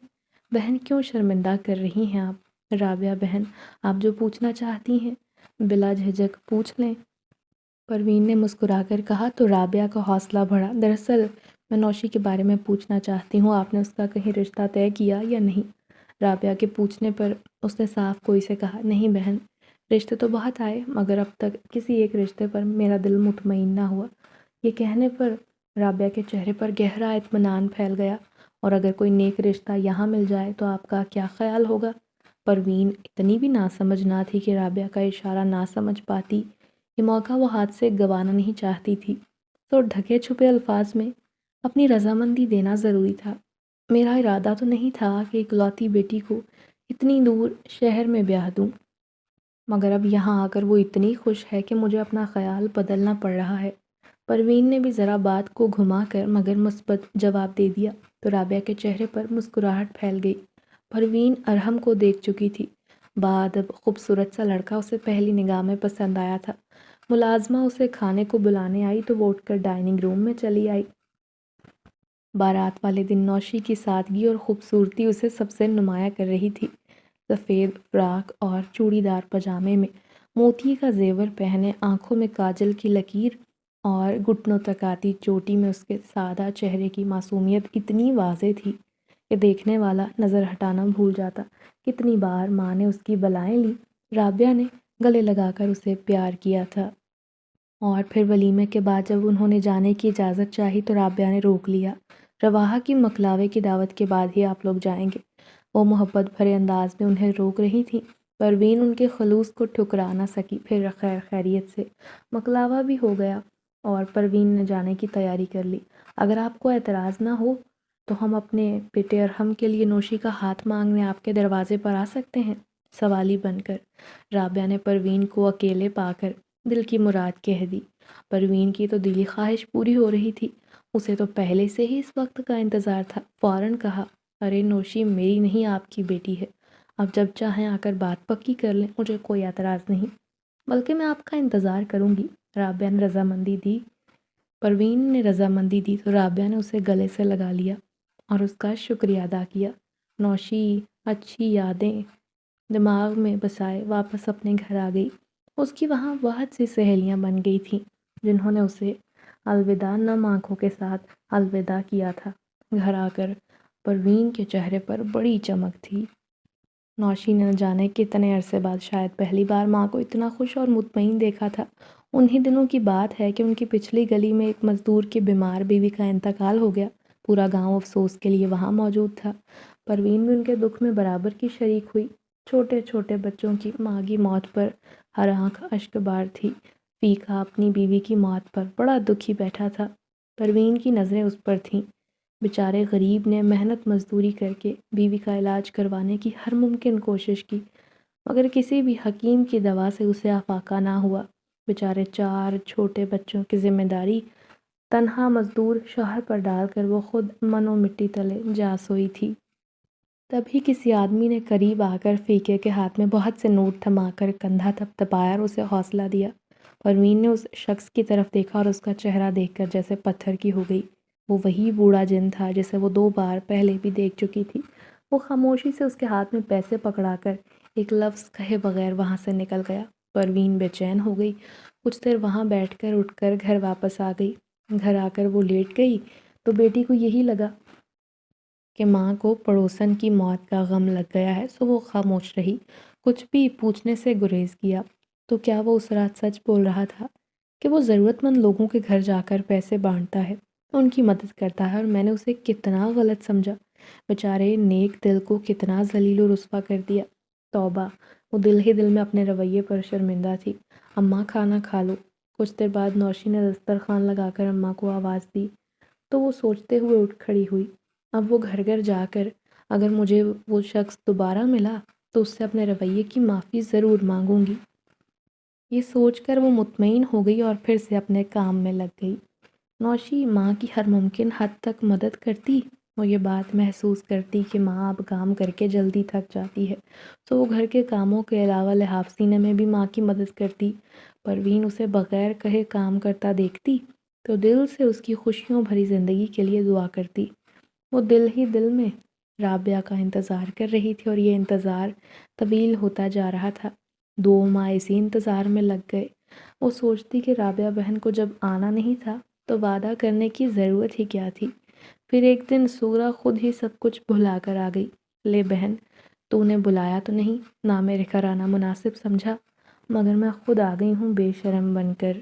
A: بہن کیوں شرمندہ کر رہی ہیں آپ؟ رابعہ بہن، آپ جو پوچھنا چاہتی ہیں بلا جھجک پوچھ لیں، پروین نے مسکرا کر کہا تو رابعہ کا حوصلہ بڑھا۔ دراصل میں نوشی کے بارے میں پوچھنا چاہتی ہوں، آپ نے اس کا کہیں رشتہ طے کیا یا نہیں؟ رابعہ کے پوچھنے پر اس نے صاف کوئی سے کہا، نہیں بہن، رشتے تو بہت آئے مگر اب تک کسی ایک رشتے پر میرا دل مطمئن نہ ہوا۔ یہ کہنے پر رابعہ کے چہرے پر گہرا اطمینان پھیل گیا، اور اگر کوئی نیک رشتہ یہاں مل جائے تو آپ کا کیا خیال ہوگا؟ پروین اتنی بھی ناسمجھ نہ تھی کہ رابعہ کا اشارہ نہ سمجھ پاتی، یہ موقع وہ ہاتھ سے گنوانا نہیں چاہتی تھی۔ تو ڈھکے چھپے الفاظ میں اپنی رضامندی دینا ضروری تھا۔ میرا ارادہ تو نہیں تھا کہ اکلوتی بیٹی کو اتنی دور شہر میں بیاہ دوں، مگر اب یہاں آ کر وہ اتنی خوش ہے کہ مجھے اپنا خیال بدلنا پڑ رہا ہے۔ پروین نے بھی ذرا بات کو گھما کر مگر مثبت جواب دے دیا تو رابعہ کے چہرے پر مسکراہٹ پھیل گئی۔ پروین ارحم کو دیکھ چکی تھی۔ بادب خوبصورت سا لڑکا اسے پہلی نگاہ میں پسند آیا تھا۔ ملازمہ اسے کھانے کو بلانے آئی تو وہ اٹھ کر ڈائننگ روم میں چلی آئی۔ بارات والے دن نوشی کی سادگی اور خوبصورتی اسے سب سے نمایاں کر رہی تھی۔ سفید فراق اور چوڑی دار پاجامے میں موتی کا زیور پہنے، آنکھوں میں کاجل کی لکیر اور گھٹنوں تک آتی چوٹی میں اس کے سادہ چہرے کی معصومیت اتنی واضح تھی کہ دیکھنے والا نظر ہٹانا بھول جاتا۔ کتنی بار ماں نے اس کی بلائیں لی، رابعہ نے گلے لگا کر اسے پیار کیا تھا، اور پھر ولیمے کے بعد جب انہوں نے جانے کی اجازت چاہی تو رابعہ نے روک لیا۔ رواحہ کی مکلاوے کی دعوت کے بعد ہی آپ لوگ جائیں گے، وہ محبت بھرے انداز میں انہیں روک رہی تھیں۔ پروین ان کے خلوص کو ٹھکرا نہ سکی۔ پھر خیر خیریت سے مکلاوا بھی ہو گیا اور پروین نے جانے کی تیاری کر لی۔ اگر آپ کو اعتراض نہ ہو تو ہم اپنے بیٹے ارحم کے لیے نوشی کا ہاتھ مانگنے آپ کے دروازے پر آ سکتے ہیں، سوالی بن کر رابعہ نے پروین کو اکیلے پا کر دل کی مراد کہہ دی۔ پروین کی تو دلی خواہش پوری ہو رہی تھی، اسے تو پہلے سے ہی اس وقت کا انتظار تھا۔ فوراً کہا، ارے نوشی میری نہیں آپ کی بیٹی ہے، اب جب چاہیں آ کر بات پکی کر لیں، مجھے کوئی اعتراض نہیں، بلکہ میں آپ کا انتظار کروں گی۔ رابعہ نے رضامندی دی۔ پروین نے رضامندی دی تو رابعہ نے اسے گلے سے لگا لیا اور اس کا شکریہ ادا کیا۔ نوشی اچھی یادیں دماغ میں بسائے واپس اپنے گھر آ گئی۔ اس کی وہاں بہت سی سہیلیاں بن گئی تھیں جنہوں نے اسے الوداع نم آنکھوں کے ساتھ الوداع کیا تھا۔ گھر آ کر پروین کے چہرے پر بڑی چمک تھی۔ نوشی نے نہ جانے کتنے عرصے بعد شاید پہلی بار ماں کو اتنا خوش اور مطمئن دیکھا تھا۔ انہی دنوں کی بات ہے کہ ان کی پچھلی گلی میں ایک مزدور کی بیمار بیوی کا انتقال ہو گیا۔ پورا گاؤں افسوس کے لیے وہاں موجود تھا۔ پروین بھی ان کے دکھ میں برابر کی شریک ہوئی۔ چھوٹے چھوٹے بچوں کی ماں کی موت پر ہر آنکھ اشک بار تھی۔ فیقہ اپنی بیوی کی موت پر بڑا دکھی بیٹھا تھا۔ پروین کی نظریں اس پر تھیں۔ بیچارے غریب نے محنت مزدوری کر کے بیوی کا علاج کروانے کی ہر ممکن کوشش کی، مگر کسی بھی حکیم کی دوا سے اسے افاقہ نہ ہوا۔ بیچارے 4 چھوٹے بچوں کی ذمہ داری تنہا مزدور شوہر پر ڈال کر وہ خود من و مٹی تلے جا سوئی تھی۔ تبھی کسی آدمی نے قریب آ کر فیقے کے ہاتھ میں بہت سے نوٹ تھما کر کندھا تھپتھپایا اور اسے حوصلہ دیا۔ پروین نے اس شخص کی طرف دیکھا اور اس کا چہرہ دیکھ کر جیسے پتھر کی ہو گئی۔ وہ وہی بوڑھا جن تھا جسے وہ 2 بار پہلے بھی دیکھ چکی تھی۔ وہ خاموشی سے اس کے ہاتھ میں پیسے پکڑا کر ایک لفظ کہے بغیر وہاں سے نکل گیا۔ پروین بے چین ہو گئی، کچھ دیر وہاں بیٹھ کر اٹھ کر گھر واپس آ گئی۔ گھر آ کر وہ لیٹ گئی تو بیٹی کو یہی لگا کہ ماں کو پڑوسن کی موت کا غم لگ گیا ہے، سو وہ خاموش رہی، کچھ بھی پوچھنے سے گریز کیا۔ تو کیا وہ اس رات سچ بول رہا تھا کہ وہ ضرورت مند لوگوں کے گھر جا کر پیسے بانٹتا ہے، ان کی مدد کرتا ہے، اور میں نے اسے کتنا غلط سمجھا، بیچارے نیک دل کو کتنا ذلیل و رسوا کر دیا۔ توبہ، وہ دل ہی دل میں اپنے رویے پر شرمندہ تھی۔ اماں کھانا کھا لو۔ کچھ دیر بعد نوشی نے دسترخوان لگا کر اماں کو آواز دی تو وہ سوچتے ہوئے اٹھ کھڑی ہوئی۔ اب وہ گھر گھر جا کر اگر مجھے وہ شخص دوبارہ ملا تو اس سے اپنے رویے کی معافی ضرور مانگوں گی۔ یہ سوچ کر وہ مطمئن ہو گئی اور پھر سے اپنے کام میں لگ گئی۔ نوشی ماں کی ہر ممکن حد تک مدد کرتی۔ وہ یہ بات محسوس کرتی کہ ماں اب کام کر کے جلدی تھک جاتی ہے، تو وہ گھر کے کاموں کے علاوہ لحاف سینے میں بھی ماں کی مدد کرتی۔ پروین اسے بغیر کہے کام کرتا دیکھتی تو دل سے اس کی خوشیوں بھری زندگی کے لیے دعا کرتی۔ وہ دل ہی دل میں رابعہ کا انتظار کر رہی تھی اور یہ انتظار طویل ہوتا جا رہا تھا۔ 2 ماہ اسی انتظار میں لگ گئے۔ وہ سوچتی کہ رابعہ بہن کو جب آنا نہیں تھا تو وعدہ کرنے کی ضرورت ہی کیا تھی۔ پھر ایک دن سغرا خود ہی سب کچھ بھلا کر آ گئی۔ لے بہن، تو نے بلایا تو نہیں، نہ میرے گھر آنا مناسب سمجھا، مگر میں خود آ گئی ہوں بے شرم بن کر۔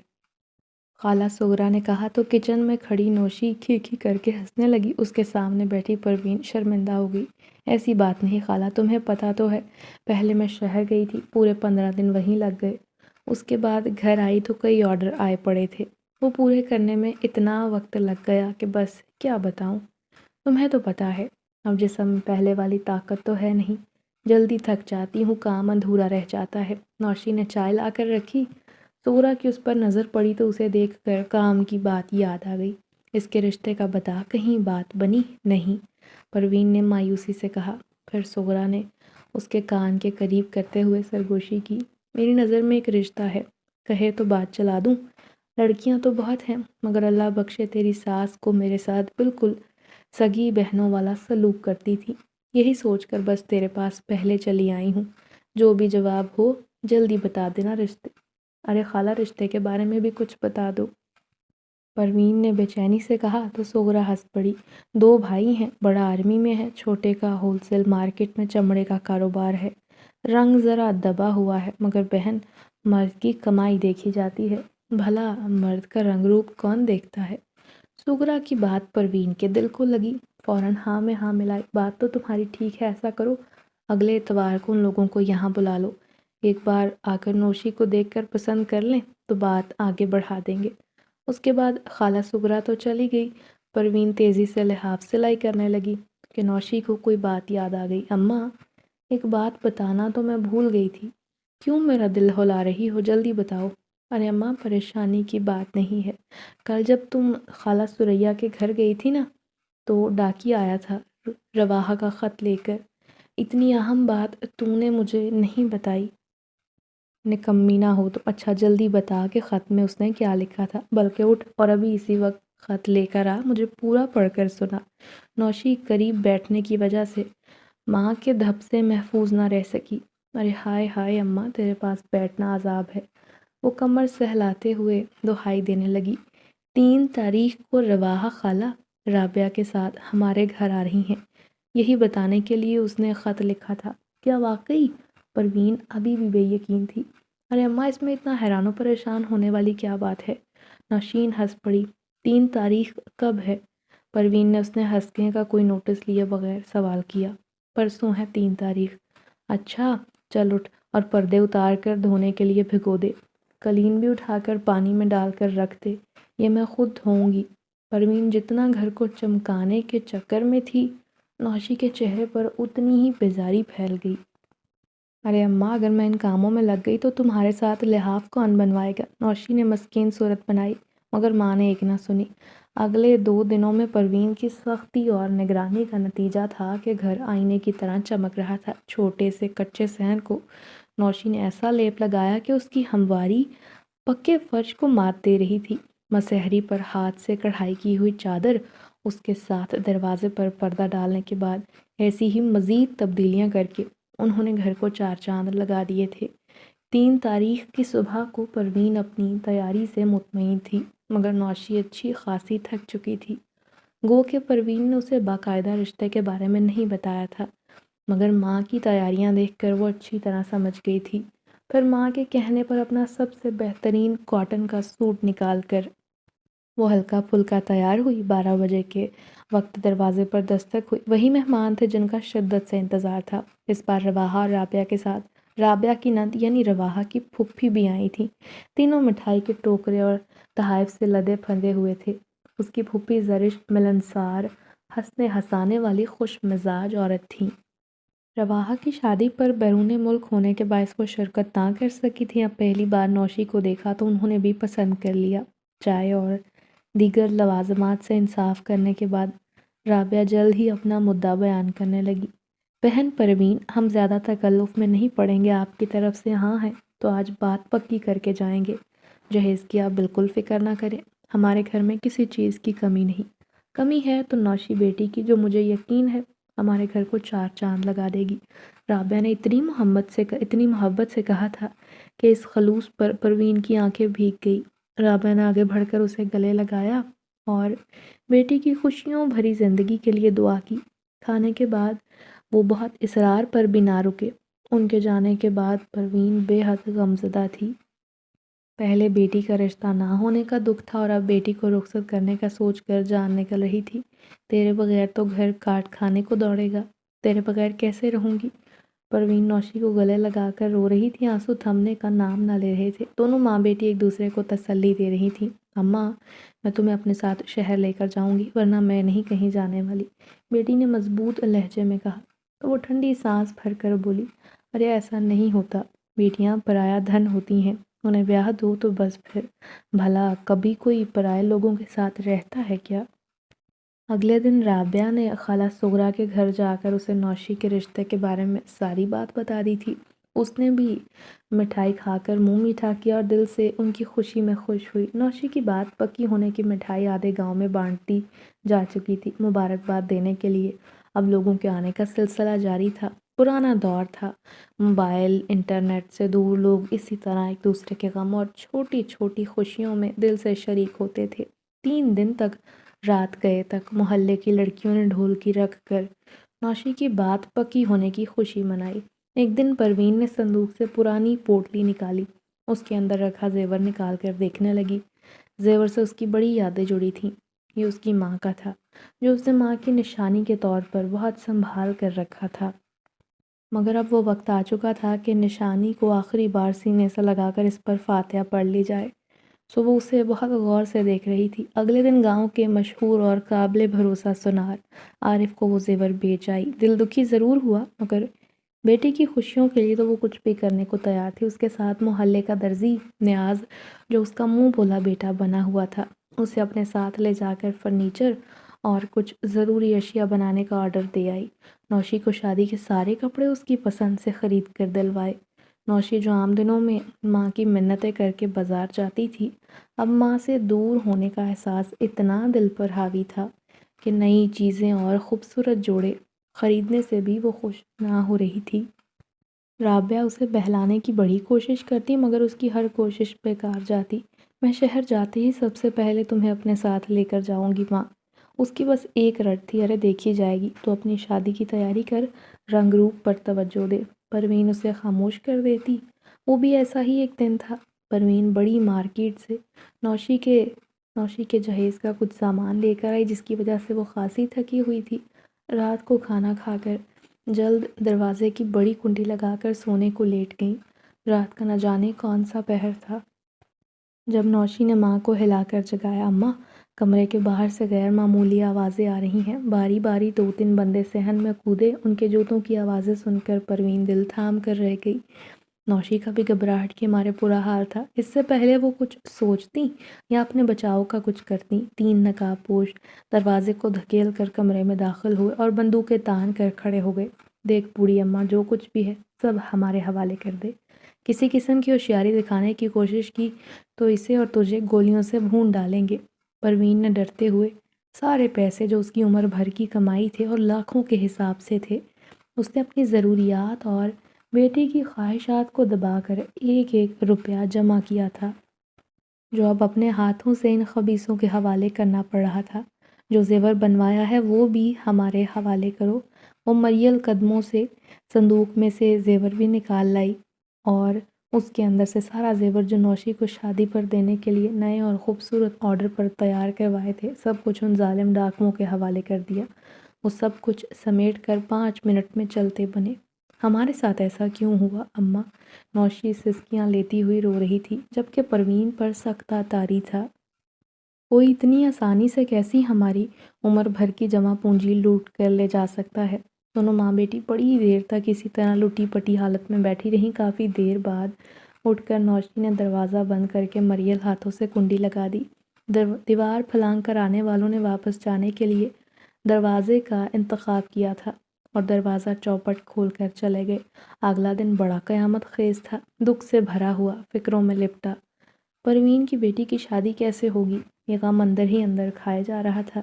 A: خالہ سغرا نے کہا تو کچن میں کھڑی نوشی کھی کھی کر کے ہنسنے لگی۔ اس کے سامنے بیٹھی پروین شرمندہ ہو گئی۔ ایسی بات نہیں خالہ، تمہیں پتہ تو ہے، پہلے میں شہر گئی تھی، پورے 15 دن وہیں لگ گئے، اس کے بعد گھر آئی تو کئی آرڈر آئے پڑے تھے، وہ پورے کرنے میں اتنا وقت لگ گیا کہ بس کیا بتاؤں۔ تمہیں تو پتہ ہے اب جسم میں پہلے والی طاقت تو ہے نہیں، جلدی تھک جاتی ہوں، کام ادھورا رہ جاتا ہے۔ نوشی نے چائے لا کر رکھی، سغرا کی اس پر نظر پڑی تو اسے دیکھ کر کام کی بات یاد آ گئی۔ اس کے رشتے کا بتا، کہیں بات بنی؟ نہیں، پروین نے مایوسی سے کہا۔ پھر سغرا نے اس کے کان کے قریب کرتے ہوئے سرگوشی کی، میری نظر میں ایک رشتہ ہے، کہے تو بات چلا دوں؟ لڑکیاں تو بہت ہیں مگر اللہ بخشے تیری ساس کو میرے ساتھ بالکل سگی بہنوں والا سلوک کرتی تھی، یہی سوچ کر بس تیرے پاس پہلے چلی آئی ہوں، جو بھی جواب ہو جلدی بتا دینا۔ رشتے، ارے خالہ رشتے کے بارے میں بھی کچھ بتا دو، پروین نے بے چینی سے کہا تو سغرا ہنس پڑی۔ 2 بھائی ہیں، بڑا آرمی میں ہے، چھوٹے کا ہول سیل مارکیٹ میں چمڑے کا کاروبار ہے، رنگ ذرا دبا ہوا ہے مگر بہن مرد کی کمائی دیکھی جاتی ہے، بھلا مرد کا رنگ روپ کون دیکھتا ہے؟ سغرا کی بات پروین کے دل کو لگی، فوراً ہاں میں ہاں ملائی، بات تو تمہاری ٹھیک ہے، ایسا کرو اگلے اتوار کو ان لوگوں کو یہاں بلا لو، ایک بار آ کر نوشی کو دیکھ کر پسند کر لیں تو بات آگے بڑھا دیں گے۔ اس کے بعد خالہ سغرا تو چلی گئی، پروین تیزی سے لحاف سلائی کرنے لگی کہ نوشی کو کوئی بات یاد آ گئی۔ اماں ایک بات بتانا تو میں بھول گئی تھی، کیوں میرا دل ہلا رہی ہو، جلدی بتاؤ۔ ارے اماں پریشانی کی بات نہیں ہے، کل جب تم خالہ سریا کے گھر گئی تھی نا تو ڈاکی آیا تھا رواحہ کا خط لے کر، اتنی اہم بات تو نے مجھے نہیں بتائی۔ نکمی نہ ہو تو اچھا جلدی بتا کہ خط میں اس نے کیا لکھا تھا، بلکہ اٹھ اور ابھی اسی وقت خط لے کر آ، مجھے پورا پڑھ کر سنا۔ نوشی قریب بیٹھنے کی وجہ سے ماں کے دھب سے محفوظ نہ رہ سکی۔ ارے ہائے ہائے اماں تیرے پاس بیٹھنا عذاب ہے، وہ کمر سہلاتے ہوئے دہائی دینے لگی۔ 3 تاریخ کو رواحہ خالہ رابعہ کے ساتھ ہمارے گھر آ رہی ہیں، یہی بتانے کے لیے اس نے خط لکھا تھا۔ کیا واقعی؟ پروین ابھی بھی بے یقین تھی۔ ارے اماں اس میں اتنا حیران و پریشان ہونے والی کیا بات ہے؟ نوشین ہنس پڑی۔ 3 تاریخ کب ہے؟ پروین نے اس نے ہنسنے کا کوئی نوٹس لیے بغیر سوال کیا۔ پرسوں ہے 3 تاریخ۔ اچھا چل اٹھ اور پردے اتار کر دھونے کے لیے بھگو دے، قلین بھی اٹھا کر پانی میں ڈال کر رکھ دے، یہ میں خود دھوؤں گی۔ پروین جتنا گھر کو چمکانے کے چکر میں تھی، نوشی کے چہرے پر اتنی ہی بیزاری پھیل گئی۔ ارے اماں اگر میں ان کاموں میں لگ گئی تو تمہارے ساتھ لحاف کون بنوائے گا؟ نوشی نے مسکین صورت بنائی مگر ماں نے ایک نہ سنی۔ اگلے 2 دنوں میں پروین کی سختی اور نگرانی کا نتیجہ تھا کہ گھر آئینے کی طرح چمک رہا تھا۔ چھوٹے سے کچے صحن کو نوشی نے ایسا لیپ لگایا کہ اس کی ہمواری پکے فرش کو مات دے رہی تھی۔ مسہری پر ہاتھ سے کڑھائی کی ہوئی چادر، اس کے ساتھ دروازے پر پردہ ڈالنے کے بعد ایسی ہی مزید تبدیلیاں کر کے انہوں نے گھر کو 4 چاند لگا دیے تھے۔ 3 تاریخ کی صبح کو پروین اپنی تیاری سے مطمئن تھی مگر نوشی اچھی خاصی تھک چکی تھی۔ گو کہ پروین نے اسے باقاعدہ رشتے کے بارے میں نہیں بتایا تھا مگر ماں کی تیاریاں دیکھ کر وہ اچھی طرح سمجھ گئی تھی۔ پھر ماں کے کہنے پر اپنا سب سے بہترین کاٹن کا سوٹ نکال کر وہ ہلکا پھلکا تیار ہوئی۔ 12 بجے کے وقت دروازے پر دستک ہوئی، وہی مہمان تھے جن کا شدت سے انتظار تھا۔ اس بار رواحہ اور رابعہ کے ساتھ رابعہ کی نند یعنی رواحہ کی پھوپھی بھی آئی تھیں۔ تینوں مٹھائی کے ٹوکرے اور تحائف سے لدے پھندے ہوئے تھے۔ اس کی پھوپھی زرشت، ملنسار، ہنسنے ہنسانے والی خوش مزاج عورت تھیں۔ رواحہ کی شادی پر بیرون ملک ہونے کے باعث وہ شرکت نہ کر سکی تھیں۔ اب پہلی بار نوشی کو دیکھا تو انہوں نے بھی پسند کر لیا۔ چائے اور دیگر لوازمات سے انصاف کرنے کے بعد رابعہ جلد ہی اپنا مدعا بیان کرنے لگی۔ بہن پروین ہم زیادہ تکلف میں نہیں پڑیں گے، آپ کی طرف سے ہاں ہے تو آج بات پکی کر کے جائیں گے۔ جہیز کی آپ بالکل فکر نہ کریں، ہمارے گھر میں کسی چیز کی کمی نہیں، کمی ہے تو نوشی بیٹی کی، جو مجھے یقین ہے ہمارے گھر کو 4 چاند لگا دے گی۔ رابعہ نے اتنی محبت سے کہا تھا کہ اس خلوص پر پروین کی آنکھیں بھیگ گئی۔ رابعہ نے آگے بڑھ کر اسے گلے لگایا اور بیٹی کی خوشیوں بھری زندگی کے لیے دعا کی۔ کھانے کے بعد وہ بہت اصرار پر بھی نہ رکے۔ ان کے جانے کے بعد پروین بے حد غمزدہ تھی۔ پہلے بیٹی کا رشتہ نہ ہونے کا دکھ تھا اور اب بیٹی کو رخصت کرنے کا سوچ کر جان نکل رہی تھی۔ تیرے بغیر تو گھر کاٹ کھانے کو دوڑے گا، تیرے بغیر کیسے رہوں گی؟ پروین نوشی کو گلے لگا کر رو رہی تھی، آنسو تھمنے کا نام نہ لے رہے تھے۔ دونوں ماں بیٹی ایک دوسرے کو تسلی دے رہی تھیں اماں میں تمہیں اپنے ساتھ شہر لے کر جاؤں گی، ورنہ میں نہیں کہیں جانے والی، بیٹی نے مضبوط لہجے میں کہا۔ تو وہ ٹھنڈی سانس بھر کر بولی، ارے ایسا نہیں ہوتا، بیٹیاں پرایا دھن ہوتی ہیں، انہیں بیاہ دو تو بس پھر، بھلا کبھی کوئی پرائے لوگوں کے ساتھ رہتا ہے کیا؟ اگلے دن رابعہ نے خالہ سغرا کے گھر جا کر اسے نوشی کے رشتے کے بارے میں ساری بات بتا دی تھی۔ اس نے بھی مٹھائی کھا کر منہ میٹھا کیا اور دل سے ان کی خوشی میں خوش ہوئی۔ نوشی کی بات پکی ہونے کی مٹھائی آدھے گاؤں میں بانٹی جا چکی تھی۔ مبارکباد دینے کے لیے اب لوگوں کے آنے کا سلسلہ جاری تھا۔ پرانا دور تھا، موبائل انٹرنیٹ سے دور لوگ اسی طرح ایک دوسرے کے غم اور چھوٹی چھوٹی خوشیوں میں دل سے شریک ہوتے تھے۔ 3 دن تک رات گئے تک محلے کی لڑکیوں نے ڈھولکی رکھ کر نوشی کی بات پکی ہونے کی خوشی منائی۔ ایک دن پروین نے صندوق سے پرانی پوٹلی نکالی، اس کے اندر رکھا زیور نکال کر دیکھنے لگی۔ زیور سے اس کی بڑی یادیں جڑی تھیں۔ یہ اس کی ماں کا تھا، جو اس نے ماں کی نشانی کے طور پر بہت سنبھال کر رکھا تھا۔ مگر اب وہ وقت آ چکا تھا کہ نشانی کو آخری بار سینے سے لگا کر اس پر فاتحہ پڑھ لی جائے۔ سو وہ اسے بہت غور سے دیکھ رہی تھی۔ اگلے دن گاؤں کے مشہور اور قابل بھروسہ سونار عارف کو وہ زیور بیچ آئی۔ دل دکھی ضرور ہوا، مگر بیٹی کی خوشیوں کے لیے تو وہ کچھ بھی کرنے کو تیار تھی۔ اس کے ساتھ محلے کا درزی نیاز، جو اس کا منہ بولا بیٹا بنا ہوا تھا، اسے اپنے ساتھ لے جا کر فرنیچر اور کچھ ضروری اشیاء بنانے کا آرڈر دے آئی۔ نوشی کو شادی کے سارے کپڑے اس کی پسند سے خرید کر دلوائے۔ نوشی جو عام دنوں میں ماں کی منتیں کر کے بازار جاتی تھی، اب ماں سے دور ہونے کا احساس اتنا دل پر حاوی تھا کہ نئی چیزیں اور خوبصورت جوڑے خریدنے سے بھی وہ خوش نہ ہو رہی تھی۔ رابعہ اسے بہلانے کی بڑی کوشش کرتی، مگر اس کی ہر کوشش بیکار جاتی۔ میں شہر جاتے ہی سب سے پہلے تمہیں اپنے ساتھ لے کر جاؤں گی ماں۔ اس کی بس ایک رٹ تھی، ارے دیکھی جائے گی تو اپنی شادی کی تیاری کر، رنگ روپ پر توجہ دے۔ پروین اسے خاموش کر دیتی۔ وہ بھی ایسا ہی ایک دن تھا۔ پروین بڑی مارکیٹ سے نوشی کے جہیز کا کچھ سامان لے کر آئی، جس کی وجہ سے وہ خاصی تھکی ہوئی تھی۔ رات کو کھانا کھا کر جلد دروازے کی بڑی کنڈی لگا کر سونے کو لیٹ گئیں۔ رات کا نہ جانے کون سا پہر تھا، جب نوشی نے ماں کو ہلا کر جگایا۔ اماں، کمرے کے باہر سے غیر معمولی آوازیں آ رہی ہیں۔ باری باری 2-3 بندے صحن میں کودے۔ ان کے جوتوں کی آوازیں سن کر پروین دل تھام کر رہ گئی۔ نوشی کا بھی گھبراہٹ کے مارے برا حال تھا۔ اس سے پہلے وہ کچھ سوچتی یا اپنے بچاؤ کا کچھ کرتی، 3 نقاب پوش دروازے کو دھکیل کر کمرے میں داخل ہوئے اور بندوقیں تان کر کھڑے ہو گئے۔ دیکھ بوڑھی اماں، جو کچھ بھی ہے سب ہمارے حوالے کر دے۔ کسی قسم کی ہوشیاری دکھانے کی کوشش کی تو اسے اور تجھے گولیوں سے بھون ڈالیں گے۔ پروین نے ڈرتے ہوئے، سارے پیسے جو اس کی عمر بھر کی کمائی تھے اور لاکھوں کے حساب سے تھے، اس نے اپنی ضروریات اور بیٹی کی خواہشات کو دبا کر ایک ایک روپیہ جمع کیا تھا، جو اب اپنے ہاتھوں سے ان خبیثوں کے حوالے کرنا پڑ رہا تھا۔ جو زیور بنوایا ہے وہ بھی ہمارے حوالے کرو۔ وہ مریل قدموں سے صندوق میں سے زیور بھی نکال لائی اور اس کے اندر سے سارا زیور جو نوشی کو شادی پر دینے کے لیے نئے اور خوبصورت آرڈر پر تیار کروائے تھے، سب کچھ ان ظالم ڈاکوؤں کے حوالے کر دیا۔ وہ سب کچھ سمیٹ کر 5 منٹ میں چلتے بنے۔ ہمارے ساتھ ایسا کیوں ہوا اماں؟ نوشی سسکیاں لیتی ہوئی رو رہی تھی، جبکہ پروین پر سختہ طاری تھا۔ کوئی اتنی آسانی سے کیسی ہماری عمر بھر کی جمع پونجی لوٹ کر لے جا سکتا ہے؟ دونوں ماں بیٹی بڑی دیر تک اسی طرح لٹی پٹی حالت میں بیٹھی رہیں۔ کافی دیر بعد اٹھ کر نوشی نے دروازہ بند کر کے مریل ہاتھوں سے کنڈی لگا دی۔ دیوار پھلانگ کر آنے والوں نے واپس جانے کے لیے دروازے کا انتخاب کیا تھا اور دروازہ چوپٹ کھول کر چلے گئے۔ اگلا دن بڑا قیامت خیز تھا، دکھ سے بھرا ہوا، فکروں میں لپٹا۔ پروین کی بیٹی کی شادی کیسے ہوگی، یہ غم اندر ہی اندر کھائے جا رہا تھا،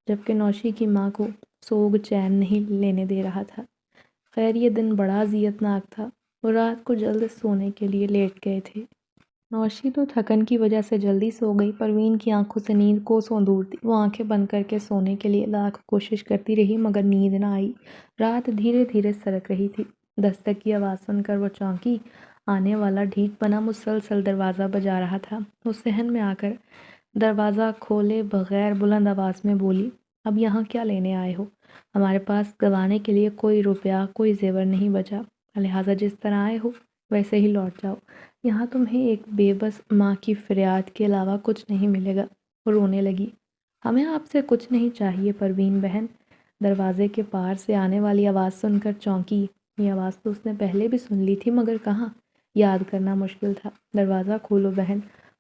A: جبکہ نوشی کی ماں کو سوگ چین نہیں لینے دے رہا تھا۔ خیر یہ دن بڑا اذیت ناک تھا۔ وہ رات کو جلد سونے کے لیے لیٹ گئے تھے۔ نوشی تو تھکن کی وجہ سے جلدی سو گئی۔ پروین کی آنکھوں سے نیند کوسوں دور تھی۔ وہ آنکھیں بند کر کے سونے کے لیے لاکھ کوشش کرتی رہی، مگر نیند نہ آئی۔ رات دھیرے دھیرے سرک رہی تھی۔ دستک کی آواز سن کر وہ چونکی۔ آنے والا ڈھیٹ بنا مسلسل دروازہ بجا رہا تھا۔ وہ صحن میں آ کر دروازہ کھولے بغیر بلند آواز میں بولی، اب یہاں کیا لینے آئے ہو؟ ہمارے پاس گنوانے کے لیے کوئی روپیہ، کوئی زیور نہیں بچا، لہٰذا جس طرح آئے ہو ویسے ہی لوٹ جاؤ۔ یہاں تمہیں ایک بے بس ماں کی فریاد کے علاوہ کچھ نہیں ملے گا۔ وہ رونے لگی۔ ہمیں آپ سے کچھ نہیں چاہیے پروین بہن۔ دروازے کے پار سے آنے والی آواز سن کر چونکی۔ یہ آواز تو اس نے پہلے بھی سن لی تھی مگر کہاں، یاد کرنا مشکل تھا۔ دروازہ کھولو بہن،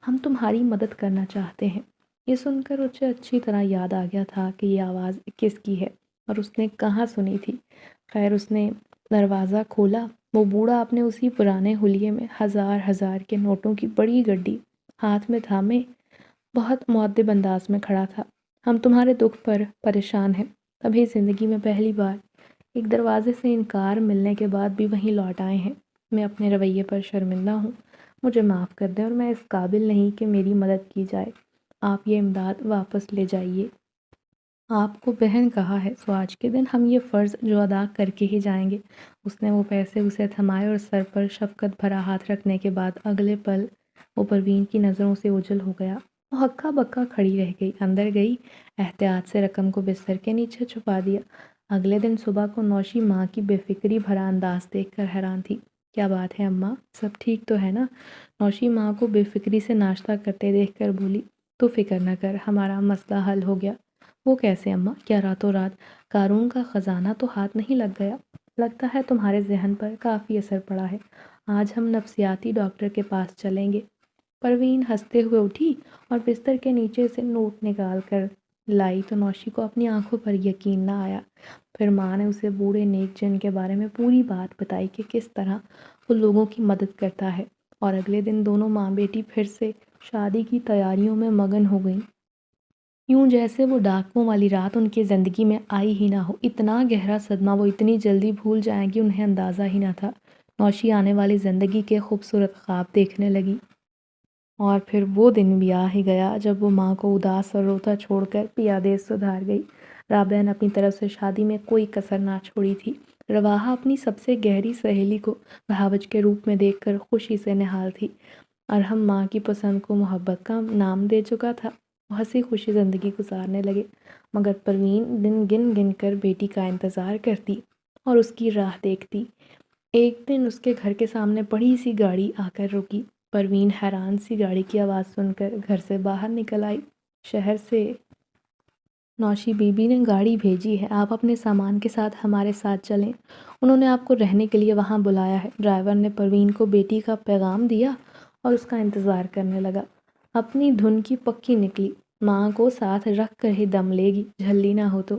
A: ہم تمہاری مدد کرنا چاہتے ہیں۔ یہ سن کر اسے اچھی طرح یاد آ گیا تھا کہ یہ آواز کس کی ہے اور اس نے کہاں سنی تھی۔ خیر اس نے دروازہ کھولا۔ وہ بوڑھا اپنے اسی پرانے حلیے میں ہزار ہزار کے نوٹوں کی بڑی گڈی ہاتھ میں تھامے بہت مؤدب انداز میں کھڑا تھا۔ ہم تمہارے دکھ پر پریشان ہیں۔ ابھی زندگی میں پہلی بار ایک دروازے سے انکار ملنے کے بعد بھی وہیں لوٹ آئے ہیں۔ میں اپنے رویے پر شرمندہ ہوں، مجھے معاف کر دیں اور میں اس قابل نہیں کہ میری مدد کی جائے۔ آپ یہ امداد واپس لے جائیے۔ آپ کو بہن کہا ہے سو آج کے دن ہم یہ فرض جو ادا کر کے ہی جائیں گے۔ اس نے وہ پیسے اسے تھمائے اور سر پر شفقت بھرا ہاتھ رکھنے کے بعد اگلے پل وہ پروین کی نظروں سے اوجھل ہو گیا۔ وہ ہکا بکا کھڑی رہ گئی، اندر گئی، احتیاط سے رقم کو بستر کے نیچے چھپا دیا۔ اگلے دن صبح کو نوشی ماں کی بے فکری بھرا انداز دیکھ کر حیران تھی۔ کیا بات ہے اماں، سب ٹھیک تو ہے نا؟ نوشی ماں کو بے فکری سے ناشتہ کرتے دیکھ کر بولی۔ تو فکر نہ کر، ہمارا مسئلہ حل ہو گیا۔ وہ کیسے اماں؟ کیا راتوں رات قارون کا خزانہ تو ہاتھ نہیں لگ گیا؟ لگتا ہے تمہارے ذہن پر کافی اثر پڑا ہے۔ آج ہم نفسیاتی ڈاکٹر کے پاس چلیں گے۔ پروین ہنستے ہوئے اٹھی اور بستر کے نیچے سے نوٹ نکال کر لائی تو نوشی کو اپنی آنکھوں پر یقین نہ آیا۔ پھر ماں نے اسے بوڑھے نیک جن کے بارے میں پوری بات بتائی کہ کس طرح وہ لوگوں کی مدد کرتا ہے، اور اگلے دن دونوں ماں بیٹی پھر سے شادی کی تیاریوں میں مگن ہو گئیں، یوں جیسے وہ ڈاکوؤں والی رات ان کی زندگی میں آئی ہی نہ ہو۔ اتنا گہرا صدمہ وہ اتنی جلدی بھول جائیں گی انہیں اندازہ ہی نہ تھا۔ نوشی آنے والی زندگی کے خوبصورت خواب دیکھنے لگی۔ اور پھر وہ دن بھی آ ہی گیا جب وہ ماں کو اداس اور روتا چھوڑ کر پیادے سدھار گئی۔ رابعہ نے اپنی طرف سے شادی میں کوئی کسر نہ چھوڑی تھی۔ رواحہ اپنی سب سے گہری سہیلی کو بہاوج کے روپ میں دیکھ کر خوشی سے نہال تھی۔ ارحم ماں کی پسند کو محبت کا نام دے چکا تھا۔ وہ ہنسی خوشی زندگی گزارنے لگے، مگر پروین دن گن گن کر بیٹی کا انتظار کرتی اور اس کی راہ دیکھتی۔ ایک دن اس کے گھر کے سامنے بڑی سی گاڑی آ کر رکی۔ پروین حیران سی گاڑی کی آواز سن کر گھر سے باہر نکل آئی۔ شہر سے نوشی بی بی نے گاڑی بھیجی ہے، آپ اپنے سامان کے ساتھ ہمارے ساتھ چلیں، انہوں نے آپ کو رہنے کے لیے وہاں بلایا ہے۔ ڈرائیور نے پروین کو بیٹی کا پیغام دیا اور اس کا انتظار کرنے لگا۔ اپنی دھن کی پکی نکلی، ماں کو ساتھ رکھ کر ہی دم لے گی، جھلی نہ ہو تو۔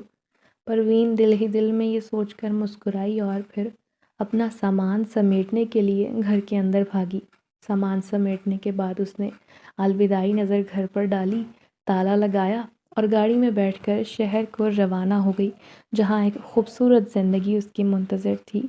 A: پروین دل ہی دل میں یہ سوچ کر مسکرائی اور پھر اپنا سامان سمیٹنے کے لیے گھر کے اندر بھاگی۔ سامان سمیٹنے کے بعد اس نے الوداعی نظر گھر پر ڈالی، تالا لگایا اور گاڑی میں بیٹھ کر شہر کو روانہ ہو گئی، جہاں ایک خوبصورت زندگی اس کی منتظر تھی۔